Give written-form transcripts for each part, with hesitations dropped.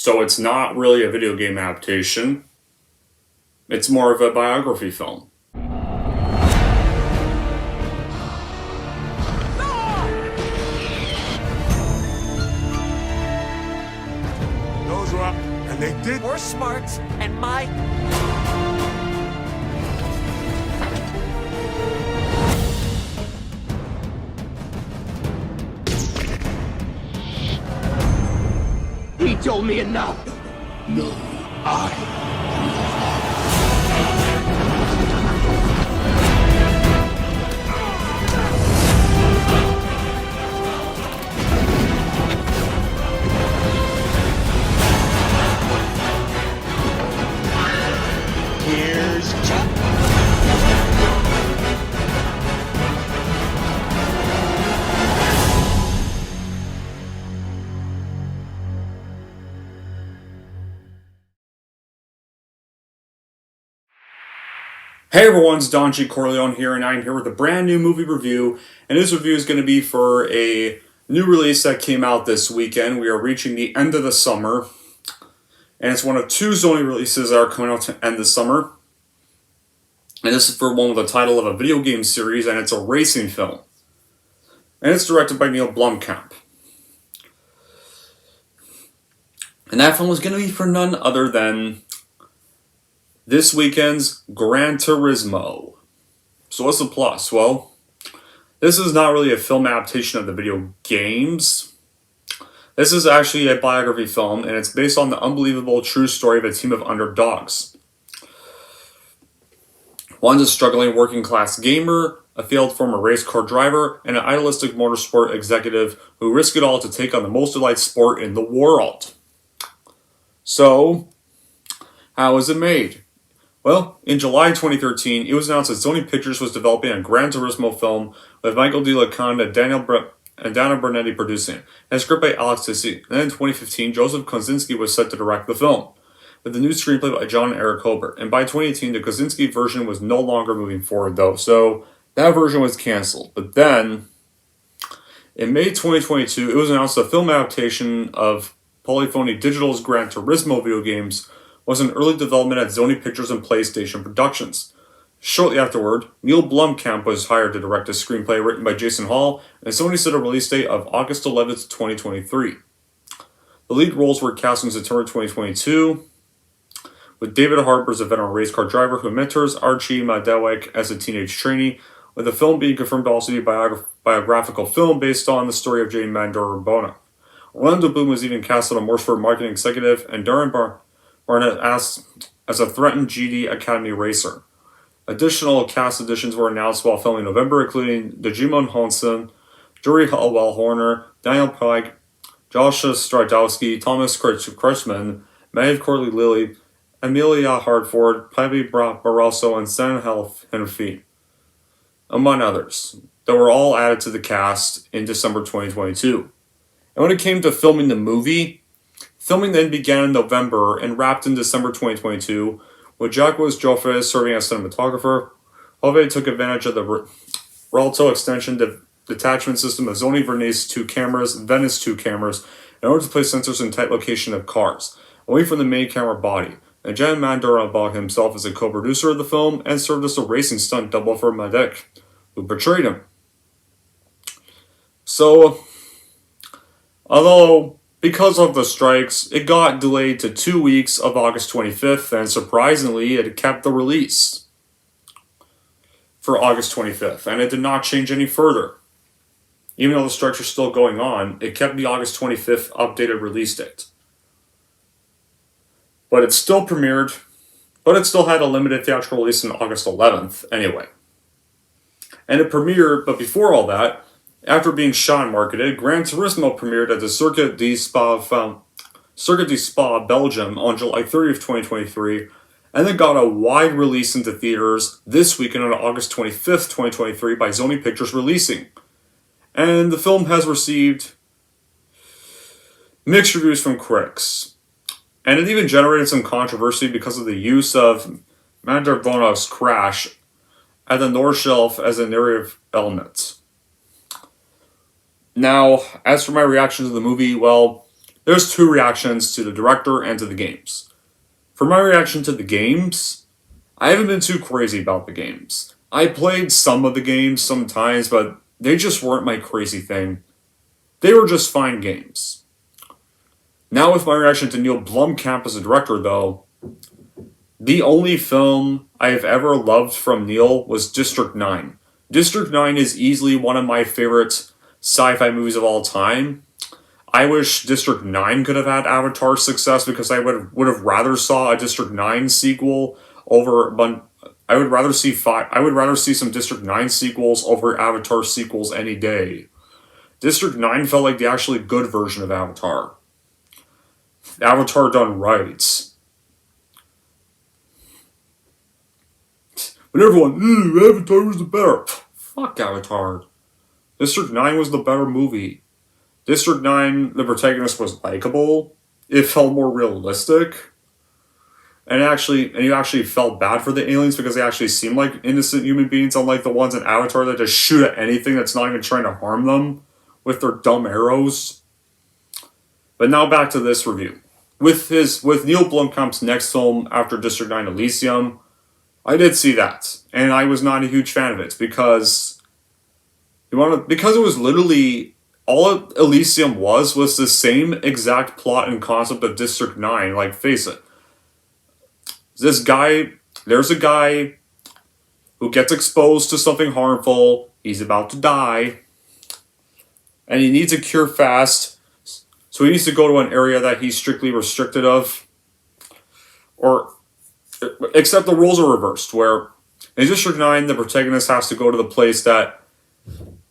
So it's not really a video game adaptation. It's more of a biography film. Those were up, and they did. More smarts, and my... He told me enough. No, I. Here's Chuck. Hey everyone, it's Don G. Corleone here, and I'm here with a brand new movie review. And this review is going to be for a new release that came out this weekend. We are reaching the end of the summer, and it's one of two Sony releases that are coming out to end the summer. And this is for one with the title of a video game series, and it's a racing film. And it's directed by Neil Blomkamp. And that film is going to be for none other than this weekend's Gran Turismo. So what's the plus? Well, this is not really a film adaptation of the video games. This is actually a biography film, and it's based on the unbelievable true story of a team of underdogs. One's a struggling working-class gamer, a failed former race car driver, and an idealistic motorsport executive who risk it all to take on the most elite sport in the world. So, how was it made? Well, in July 2013, it was announced that Sony Pictures was developing a Gran Turismo film with Michael De La Conda and Dana Bernetti producing it, and a script by Alex Tisci. And then in 2015, Joseph Kosinski was set to direct the film, with the new screenplay by John and Eric Hobart. And by 2018, the Kosinski version was no longer moving forward, though, so that version was cancelled. But then, in May 2022, it was announced the film adaptation of Polyphony Digital's Gran Turismo video games was in early development at Sony Pictures and PlayStation Productions. Shortly afterward, Neil Blomkamp was hired to direct a screenplay written by Jason Hall, and Sony set a release date of August 11th, 2023. The lead roles were cast in September 2022, with David Harbour as a veteran race car driver who mentors Archie Madewek as a teenage trainee, with the film being confirmed to also be a biographical film based on the story of Jane Mandor Bona. Orlando Bloom was even cast as a Motorsport marketing executive, and Darren Barnett asked as a threatened GD Academy racer. Additional cast additions were announced while filming in November, including Digimon Honson, Jory Hallwell-Horner, Daniel Pike, Josh Stradowski, Thomas Kretschmann, Maeve Corley-Lilly, Amelia Hartford, Pebby Barroso, and Stan Henfie, among others, that were all added to the cast in December 2022. And when it came to filming the movie, filming then began in November and wrapped in December 2022, with Jacques Joffre serving as cinematographer. Hove took advantage of the Relto extension detachment system of Sony Venice 2 cameras in order to place sensors in tight location of cars, away from the main camera body. And Jan Mandor himself is a co-producer of the film and served as a racing stunt double for Madec, who portrayed him. So, although because of the strikes, it got delayed to 2 weeks of August 25th, and surprisingly, it kept the release for August 25th, and it did not change any further. Even though the strikes are still going on, it kept the August 25th updated release date. But it still premiered, but it still had a limited theatrical release on August 11th anyway. And it premiered, but before all that, after being shot and marketed, Gran Turismo premiered at the Circuit de Spa, Belgium on July 30th, 2023, and then got a wide release into theaters this weekend on August 25th, 2023 by Sony Pictures Releasing. And the film has received mixed reviews from critics. And it even generated some controversy because of the use of Mandarbono's crash at the North Shelf as a narrative element. Now, as for my reaction to the movie, well, there's two reactions to the director and to the games. For my reaction to the games, I haven't been too crazy about the games. I played some of the games sometimes, but they just weren't my crazy thing. They were just fine games. Now with my reaction to Neil Blomkamp as a director, though, the only film I have ever loved from Neil was District 9. District 9 is easily one of my favorite sci-fi movies of all time. I wish District 9 could have had Avatar success because I would have rather saw a District 9 sequel over. But I would rather see some District 9 sequels over Avatar sequels any day. District 9 felt like the actually good version of Avatar. Avatar done right. But everyone, Avatar was the better. Fuck Avatar. District 9 was the better movie. District 9, the protagonist was likable. It felt more realistic. And you actually felt bad for the aliens because they actually seemed like innocent human beings, unlike the ones in Avatar that just shoot at anything that's not even trying to harm them with their dumb arrows. But now back to this review. With Neil Blomkamp's next film after District 9 Elysium, I did see that, and I was not a huge fan of it because it was literally all Elysium was the same exact plot and concept of District 9. Like, face it, there's a guy who gets exposed to something harmful. He's about to die, and he needs a cure fast. So he needs to go to an area that he's strictly restricted of, except the roles are reversed, where in District 9, the protagonist has to go to the place that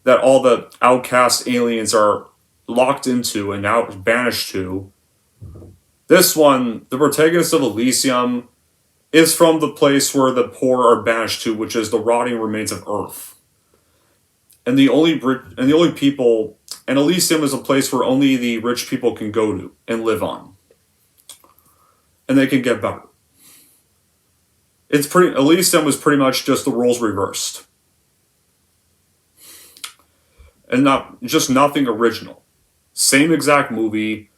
all the outcast aliens are locked into and now banished to. This one, the protagonist of Elysium, is from the place where the poor are banished to, which is the rotting remains of Earth. And Elysium is a place where only the rich people can go to and live on. And they can get better. Elysium was pretty much just the roles reversed. And nothing original. Same exact movie,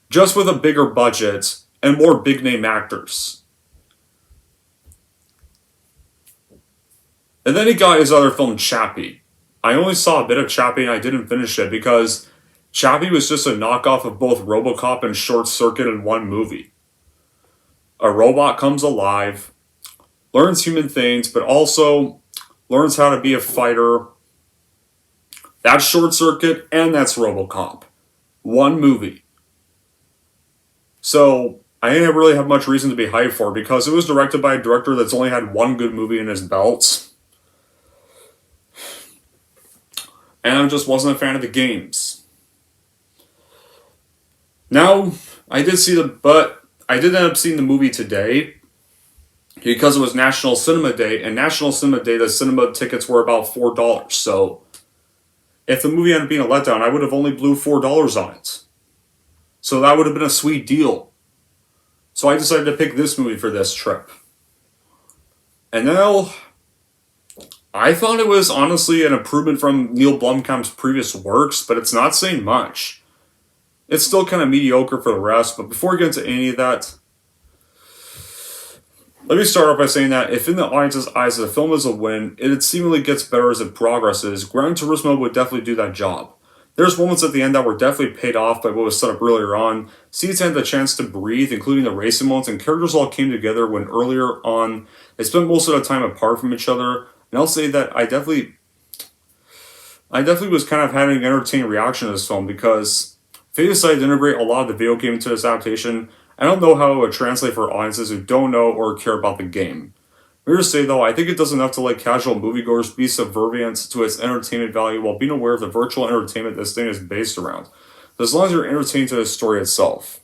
just with a bigger budget and more big name actors. And then he got his other film, Chappie. I only saw a bit of Chappie and I didn't finish it because Chappie was just a knockoff of both RoboCop and Short Circuit in one movie. A robot comes alive, learns human things, but also learns how to be a fighter. That's Short Circuit and that's RoboCop. One movie. So I didn't really have much reason to be hyped for it because it was directed by a director that's only had one good movie in his belt. And I just wasn't a fan of the games. Now, I did end up seeing the movie today because it was National Cinema Day, and National Cinema Day, the cinema tickets were about $4. So, if the movie ended up being a letdown, I would have only blew $4 on it. So that would have been a sweet deal. So I decided to pick this movie for this trip. And now, I thought it was honestly an improvement from Neil Blomkamp's previous works, but it's not saying much. It's still kind of mediocre for the rest, but before we get into any of that, let me start off by saying that if in the audience's eyes the film is a win, it seemingly gets better as it progresses. Gran Turismo would definitely do that job. There's moments at the end that were definitely paid off by what was set up earlier on. Scenes had the chance to breathe, including the racing moments, and characters all came together when earlier on they spent most of the time apart from each other. And I'll say that I definitely was kind of having an entertaining reaction to this film because they decided to integrate a lot of the video game into this adaptation. I don't know how it would translate for audiences who don't know or care about the game. I'm here to say though, I think it does enough to let casual moviegoers be subservient to its entertainment value while being aware of the virtual entertainment this thing is based around. But as long as you're entertained to the story itself.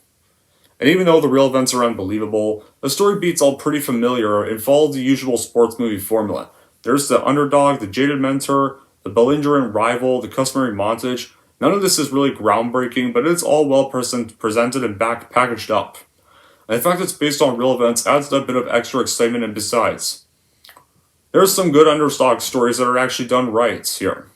And even though the real events are unbelievable, the story beats all pretty familiar and follows the usual sports movie formula. There's the underdog, the jaded mentor, the belligerent rival, the customary montage. None of this is really groundbreaking, but it's all well presented and packaged up. And the fact that it's based on real events adds a bit of extra excitement, and besides, there's some good underdog stories that are actually done right here.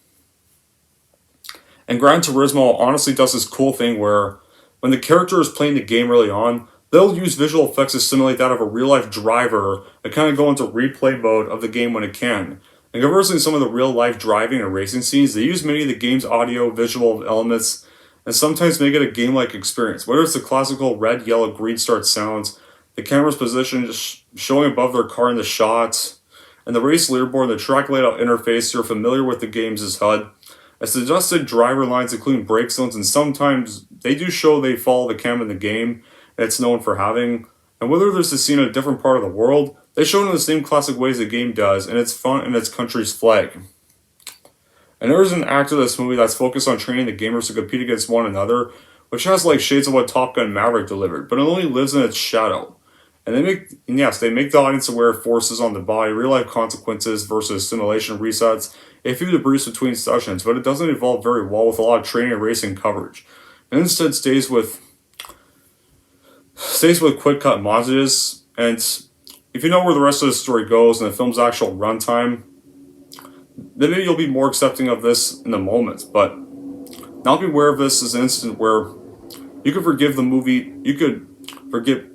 And Gran Turismo honestly does this cool thing where when the character is playing the game early on, they'll use visual effects to simulate that of a real-life driver and kind of go into replay mode of the game when it can. And conversely, some of the real-life driving and racing scenes, they use many of the game's audio visual elements and sometimes make it a game-like experience. Whether it's the classical red, yellow, green start sounds, the camera's position just showing above their car in the shots, and the race leaderboard, the track layout interface, you're familiar with the game's HUD. It's adjusted driver lines, including brake zones, and sometimes they do show they follow the cam in the game it's known for having. And whether there's a scene in a different part of the world, they show it in the same classic ways the game does, and it's fun in its country's flag. And there is an act of this movie that's focused on training the gamers to compete against one another, which has like shades of what Top Gun Maverick delivered, but it only lives in its shadow. And they make the audience aware of forces on the body, real-life consequences versus simulation resets, a few debriefs between sessions, but it doesn't evolve very well with a lot of training and racing coverage. And instead stays with quick cut montages. And if you know where the rest of the story goes and the film's actual runtime, then maybe you'll be more accepting of this in the moment. But now be aware of this as an instant where you could forgive the movie,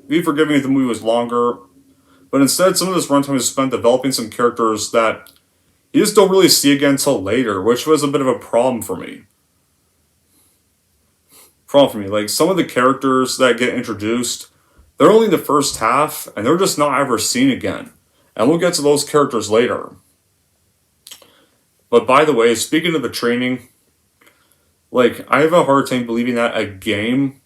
be forgiving if the movie was longer, but instead some of this runtime is spent developing some characters that you just don't really see again until later, which was a bit of a problem for me. Like, some of the characters that get introduced, they're only in the first half, and they're just not ever seen again. And we'll get to those characters later. But by the way, speaking of the training, like, I have a hard time believing that a game,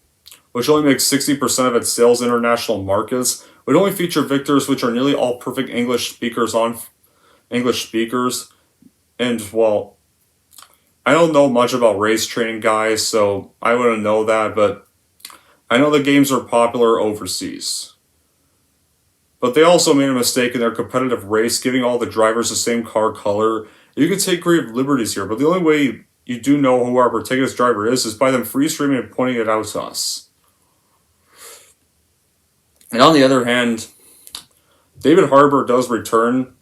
which only makes 60% of its sales in international markets, would only feature victors which are nearly all perfect English speakers. And, well, I don't know much about race training, guys, so I wouldn't know that, but I know the games are popular overseas. But they also made a mistake in their competitive race, giving all the drivers the same car color. You can take creative liberties here, but the only way you do know who our protagonist driver is by them free streaming and pointing it out to us. And on the other hand, David Harbour does return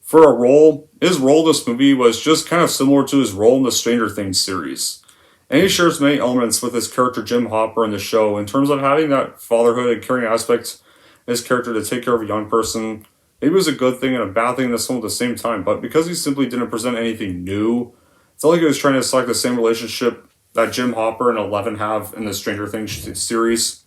for a role. His role in this movie was just kind of similar to his role in the Stranger Things series. And he shares many elements with his character Jim Hopper in the show in terms of having that fatherhood and caring aspect in his character to take care of a young person. Maybe it was a good thing and a bad thing in this film at the same time, but because he simply didn't present anything new, it's not like he was trying to select the same relationship that Jim Hopper and Eleven have in the Stranger Things series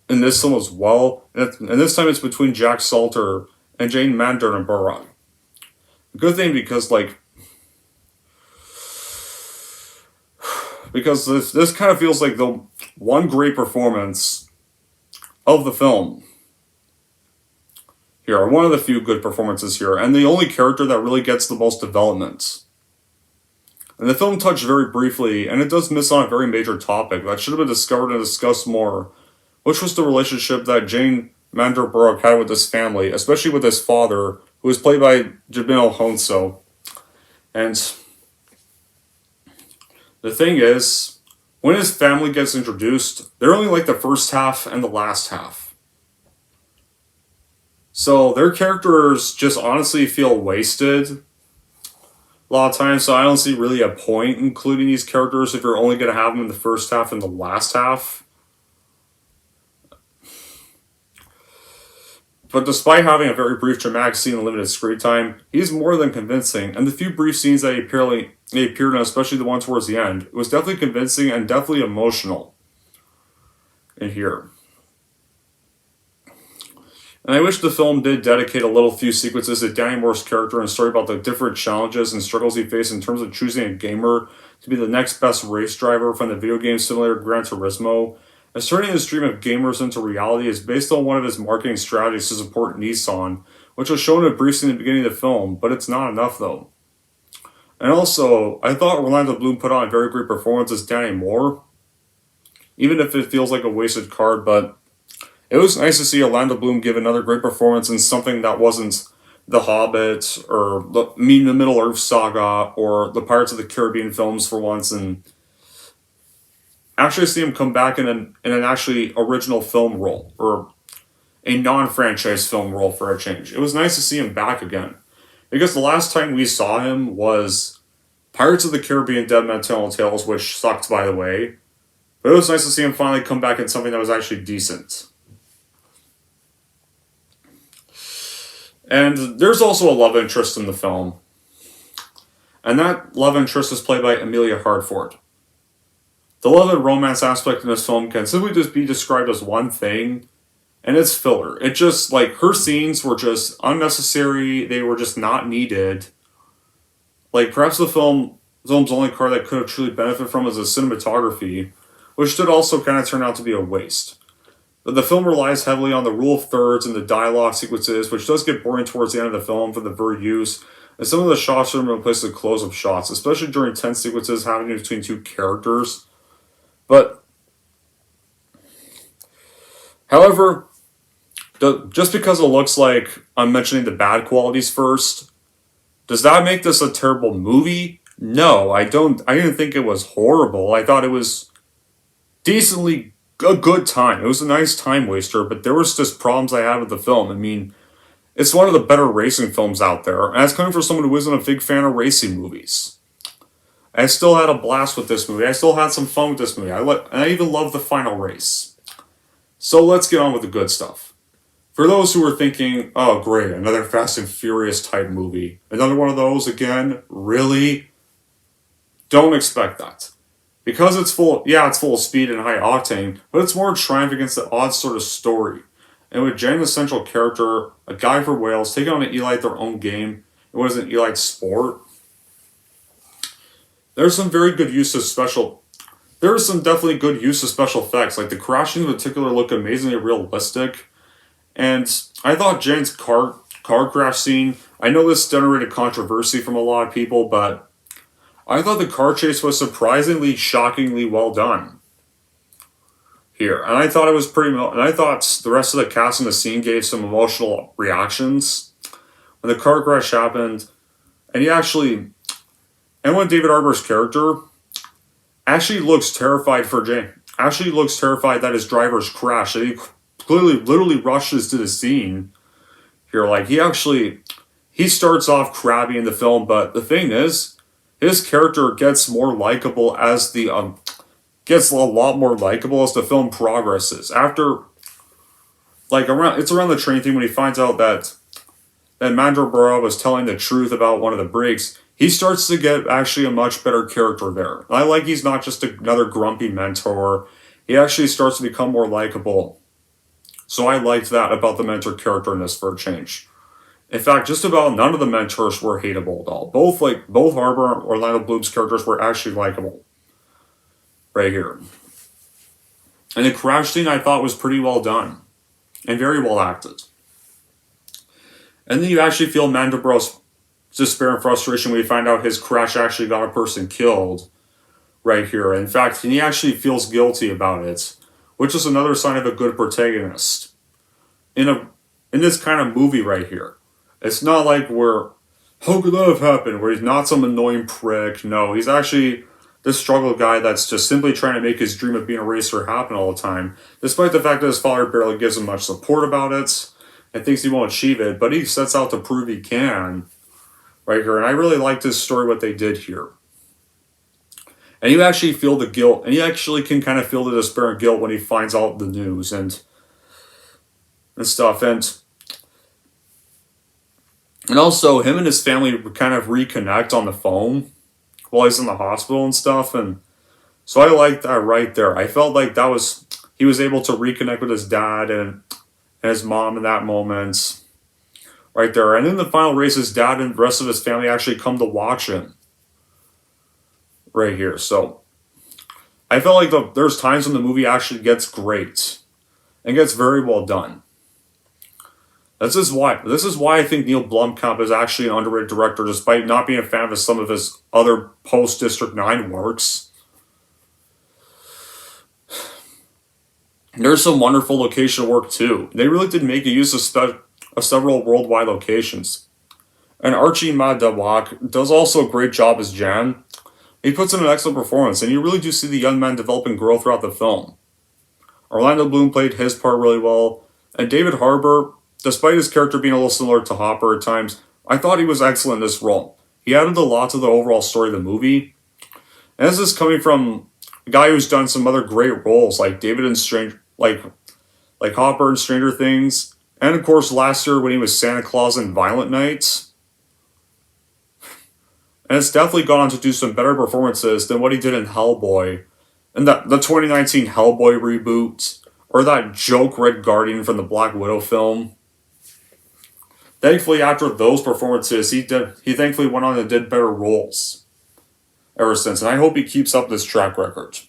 in this film as well. And this time it's between Jack Salter and Jane Mandernaburg. A good thing because this kind of feels like the one great performance of the film here, or one of the few good performances here, and the only character that really gets the most development. And the film touched very briefly, and it does miss on a very major topic that should have been discovered and discussed more, which was the relationship that Jane Mandernaburg had with his family, especially with his father, who was played by Jamil Honso. And the thing is, when his family gets introduced, they're only like the first half and the last half. So their characters just honestly feel wasted a lot of times, so I don't see really a point including these characters if you're only going to have them in the first half and the last half. But despite having a very brief dramatic scene and limited screen time, he's more than convincing, and the few brief scenes that he appeared in, especially the one towards the end, it was definitely convincing and definitely emotional in here. And I wish the film did dedicate a few sequences to Danny Moore's character and story about the different challenges and struggles he faced in terms of choosing a gamer to be the next best race driver from the video game simulator GRAN TURISMO, as turning his dream of gamers into reality is based on one of his marketing strategies to support Nissan, which was shown in a brief scene at the beginning of the film, but it's not enough though. And also, I thought Orlando Bloom put on a very great performance as Danny Moore, even if it feels like a wasted card, but it was nice to see Orlando Bloom give another great performance in something that wasn't The Hobbit, or the Middle-earth Saga, or the Pirates of the Caribbean films for once, and actually see him come back in an actually original film role, or a non-franchise film role for a change. It was nice to see him back again, because the last time we saw him was Pirates of the Caribbean Dead Man Tell Tales, which sucked by the way. But it was nice to see him finally come back in something that was actually decent. And there's also a love interest in the film. And that love interest is played by Amelia Hartford. The love and romance aspect in this film can simply just be described as one thing, and it's filler. It just, like, her scenes were just unnecessary, they were just not needed. Like, perhaps the film's only part that could have truly benefited from is the cinematography, which did also kind of turn out to be a waste. But the film relies heavily on the rule of thirds and the dialogue sequences, which does get boring towards the end of the film for the very use, and some of the shots are replaced with close-up shots, especially during tense sequences happening between two characters. But, however, just because it looks like I'm mentioning the bad qualities first, does that make this a terrible movie? No, I didn't think it was horrible. I thought it was decently a good time. It was a nice time waster, but there was just problems I had with the film. I mean, it's one of the better racing films out there, and it's coming from someone who isn't a big fan of racing movies. I still had a blast with this movie. I still had some fun with this movie. And I even love the final race. So let's get on with the good stuff. For those who are thinking, oh great, another Fast and Furious type movie. Another one of those again? Really? Don't expect that. Because it's full of speed and high octane, but it's more a triumph against the odds sort of story. And with Jen, the central character, a guy from Wales, taking on an Elite their own game, it was an Elite sport. There's some very good use of special... There is some definitely good use of special effects, like the crashing in particular look amazingly realistic. And I thought Jen's car crash scene, I know this generated controversy from a lot of people, but I thought the car chase was surprisingly, shockingly well done here. And I thought it was and I thought the rest of the cast in the scene gave some emotional reactions when the car crash happened. And when David Harbour's character actually looks terrified for Jane. Actually looks terrified that his driver's crashed. And he clearly, literally rushes to the scene here. Like, he starts off crabby in the film, but the thing is, his character gets more likable as gets a lot more likable as the film progresses. After, it's around the train thing when he finds out that Mandra was telling the truth about one of the breaks. He starts to get actually a much better character there. I like he's not just another grumpy mentor. He actually starts to become more likable. So I liked that about the mentor character in this for a change. In fact, just about none of the mentors were hateable at all. Both Harbour and Orlando Bloom's characters were actually likable. Right here. And the crash scene I thought was pretty well done. And very well acted. And then you actually feel Mandabro's despair and frustration when you find out his crash actually got a person killed. Right here. In fact, he actually feels guilty about it. Which is another sign of a good protagonist. In this kind of movie right here. It's not like how could that have happened? Where he's not some annoying prick. No, he's actually this struggle guy that's just simply trying to make his dream of being a racer happen all the time. Despite the fact that his father barely gives him much support about it. And thinks he won't achieve it. But he sets out to prove he can. Right here. And I really like this story, what they did here. And you actually feel the guilt. And you actually can kind of feel the despair and guilt when he finds out the news and stuff. And also, him and his family kind of reconnect on the phone while he's in the hospital and stuff. And so I liked that right there. I felt like he was able to reconnect with his dad and his mom in that moment. Right there. And in the final race, his dad and the rest of his family actually come to watch him. Right here. So I felt like there's times when the movie actually gets great. And gets very well done. This is why I think Neil Blomkamp is actually an underrated director, despite not being a fan of some of his other post-District 9 works. There's some wonderful location work too. They really did make a use of several worldwide locations. And Archie Madawak does also a great job as Jan. He puts in an excellent performance, and you really do see the young man develop and grow throughout the film. Orlando Bloom played his part really well, and David Harbour, despite his character being a little similar to Hopper at times, I thought he was excellent in this role. he added a lot to the overall story of the movie. And this is coming from a guy who's done some other great roles, like David in like Hopper in Stranger Things, and of course last year when he was Santa Claus in Violent Night. And it's definitely gone on to do some better performances than what he did in Hellboy, and the 2019 Hellboy reboot, or that joke Red Guardian from the Black Widow film. Thankfully, after those performances, he thankfully went on and did better roles ever since, and I hope he keeps up this track record.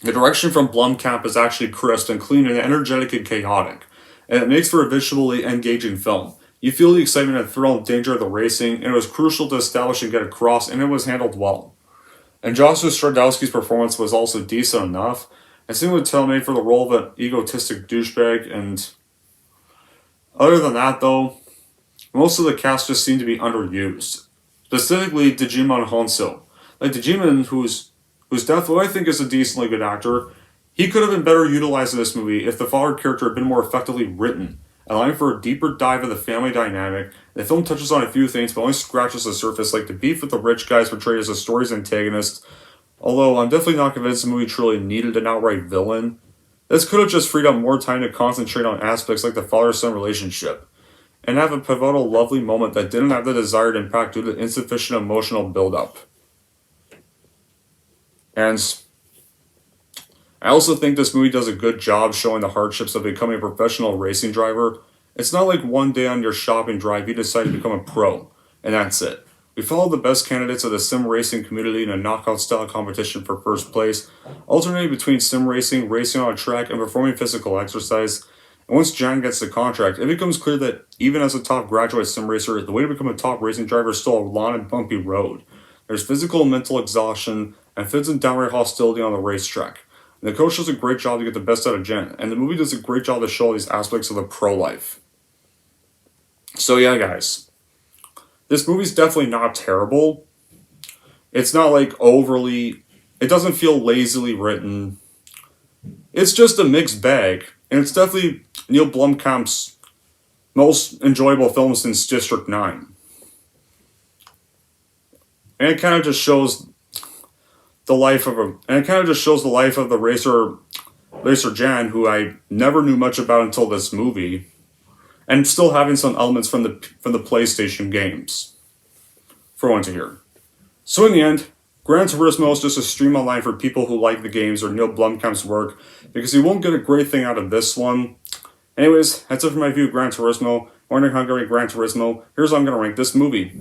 The direction from Blumkamp is actually crisp and clean and energetic and chaotic, and it makes for a visually engaging film. You feel the excitement and thrill and danger of the racing, and it was crucial to establish and get across, and it was handled well. And Joseph Stradowski's performance was also decent enough, and seemed to tell me for the role of an egotistic douchebag, and other than that though, most of the cast just seemed to be underused. Specifically, Digimon Honso. Like Digimon, who's definitely, I think, is a decently good actor, he could have been better utilized in this movie if the father character had been more effectively written, allowing for a deeper dive of the family dynamic. The film touches on a few things, but only scratches the surface, like the beef with the rich guys portrayed as the story's antagonist. Although I'm definitely not convinced the movie truly needed an outright villain. This could have just freed up more time to concentrate on aspects like the father-son relationship, and have a pivotal, lovely moment that didn't have the desired impact due to insufficient emotional build-up. And I also think this movie does a good job showing the hardships of becoming a professional racing driver. It's not like one day on your shopping drive you decide to become a pro, and that's it. We follow the best candidates of the sim racing community in a knockout-style competition for first place, alternating between sim racing, racing on a track, and performing physical exercise. And once Jan gets the contract, it becomes clear that even as a top graduate sim racer, the way to become a top racing driver is still a long and bumpy road. There's physical and mental exhaustion, and fits and downright hostility on the racetrack. And the coach does a great job to get the best out of Jen, and the movie does a great job to show all these aspects of the pro life. So yeah, guys. This movie's definitely not terrible. It's not like overly... It doesn't feel lazily written. It's just a mixed bag, and it's definitely Neil Blomkamp's most enjoyable film since District 9. And it kind of just shows the life of the racer Jan, who I never knew much about until this movie, and still having some elements from the PlayStation games for one to hear. So in the end, Gran Turismo is just a stream online for people who like the games or Neil Blomkamp's work, because you won't get a great thing out of this one. Anyways, that's it for my review of Gran Turismo. Wondering how I'm going to rate Gran Turismo? Here's how I'm going to rank this movie.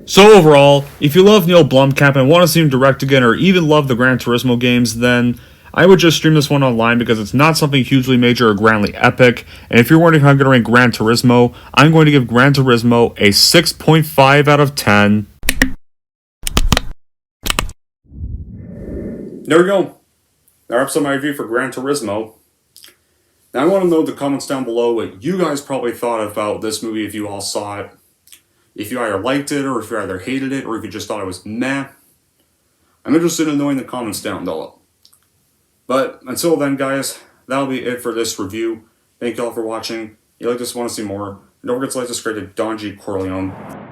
So overall, if you love Neil Blomkamp and want to see him direct again, or even love the Gran Turismo games, then I would just stream this one online because it's not something hugely major or grandly epic. And if you're wondering how I'm going to rank Gran Turismo, I'm going to give Gran Turismo a 6.5 out of 10. There we go. That wraps up my review for Gran Turismo. Now I want to know in the comments down below what you guys probably thought about this movie if you all saw it. If you either liked it, or if you either hated it, or if you just thought it was meh. I'm interested in knowing the comments down below. But until then, guys, that'll be it for this review. Thank you all for watching. If you like this, want to see more, don't forget to like, subscribe to Don G. Corleone.